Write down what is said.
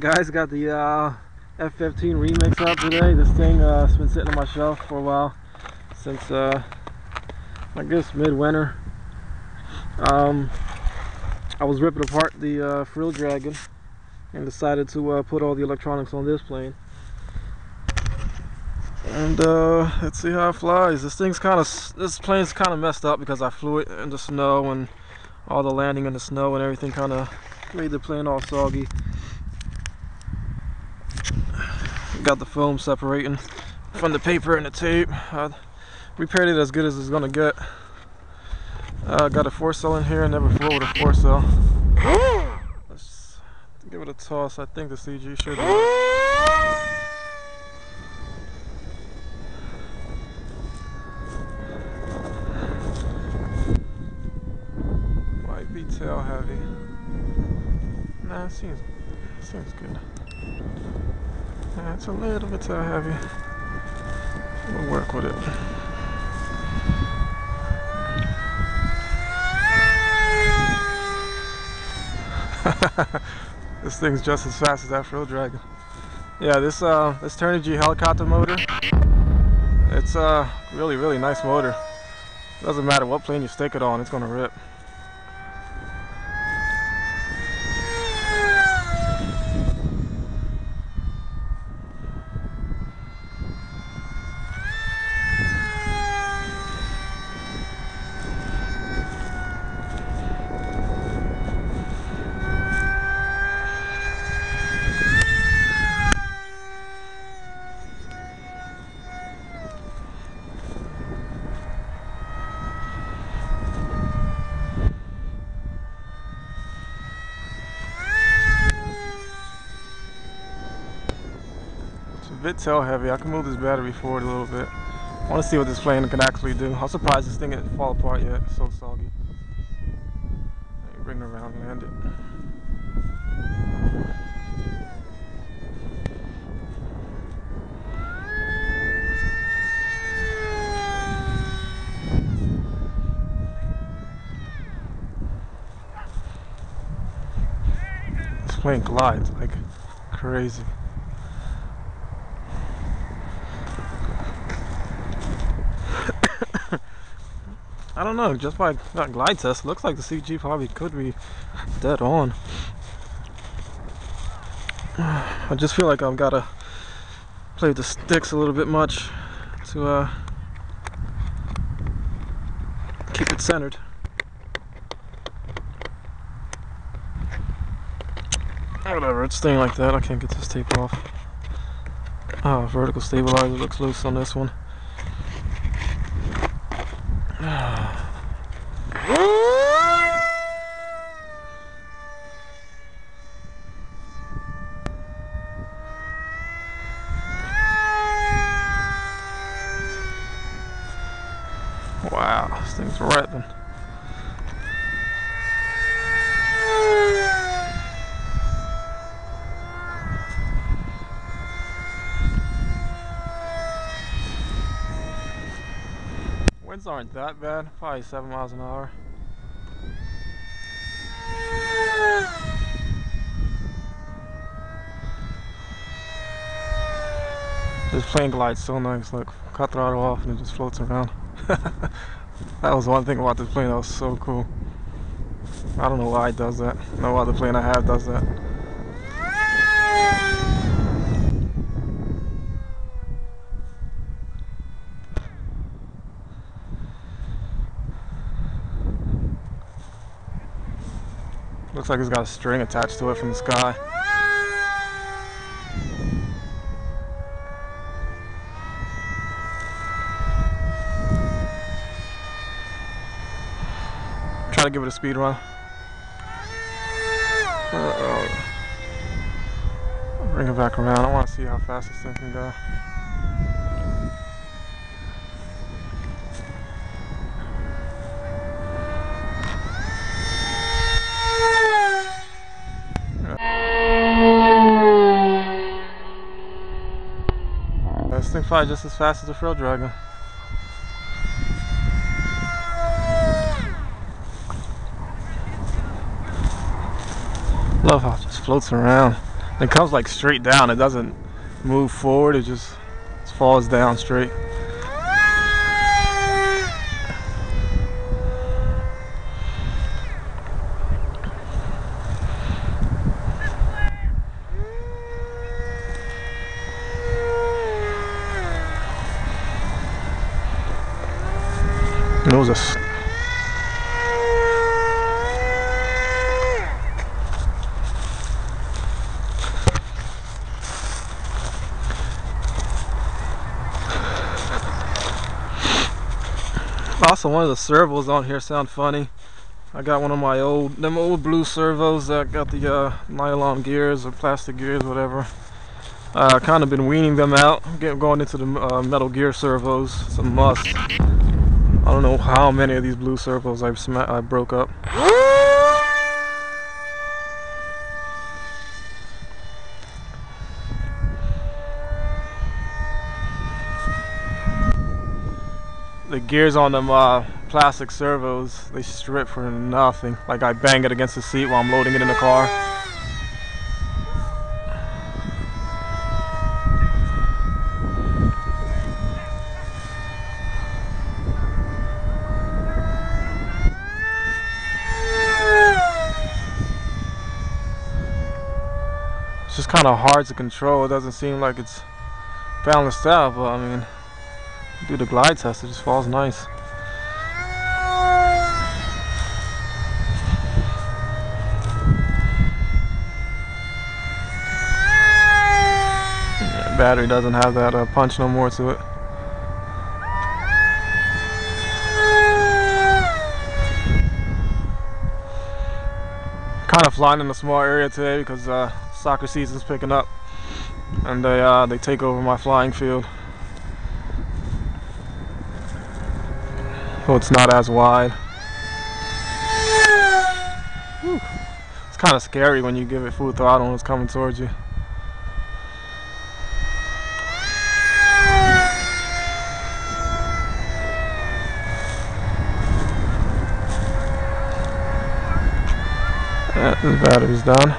guys, got the F-15 remix out today. This thing has been sitting on my shelf for a while, since I guess midwinter. I was ripping apart the Frill Dragon and decided to put all the electronics on this plane. And let's see how it flies. This plane's kind of messed up because I flew it in the snow, and all the landing in the snow and everything kind of made the plane all soggy. Got the foam separating from the paper and the tape. I repaired it as good as it's gonna get. Got a 4-cell in here. I never flew with a 4-cell. Let's give it a toss. I think the CG should be. Might be tail heavy. Nah, it seems good. Yeah, it's a little bit tail heavy. We'll work with it. This thing's just as fast as that Frill Dragon. Yeah, this Turnigy helicopter motor, it's a really nice motor. Doesn't matter what plane you stick it on, it's gonna rip. A bit tail heavy. I can move this battery forward a little bit. I want to see what this plane can actually do. I'm surprised this thing didn't fall apart yet. It's so soggy. Bring it around and land it. This plane glides like crazy. I don't know, just by that glide test, it looks like the CG probably could be dead on. I just feel like I've got to play with the sticks a little bit much to keep it centered. Whatever, it's staying like that. I can't get this tape off. Oh, vertical stabilizer looks loose on this one. Wow, this thing's ripping. Winds aren't that bad, probably 7 miles an hour. This plane glides so nice. Look, cut throttle off and it just floats around. That was one thing about this plane that was so cool. I don't know why it does that. No other plane I have does that. Looks like it's got a string attached to it from the sky. Try to give it a speed run. Bring it back around. I want to see how fast this thing can go. This thing flies just as fast as the Frill Dragon. Love how it just floats around. It comes like straight down. It doesn't move forward. It just falls down straight. And it was a also, one of the servos on here sound funny. I got one of my old blue servos that got the nylon gears or plastic gears, whatever. Kind of been weaning them out, going into the metal gear servos. It's a must. I don't know how many of these blue servos I broke up. The gears on them plastic servos, they strip for nothing. Like I bang it against the seat while I'm loading it in the car. It's just kind of hard to control. It doesn't seem like it's balanced out, but I mean, do the glide test, it just falls nice. Yeah, battery doesn't have that punch no more to it. Kind of flying in a small area today because soccer season's picking up, and they take over my flying field. So it's not as wide. Whew. It's kind of scary when you give it full throttle and it's coming towards you. The battery's done.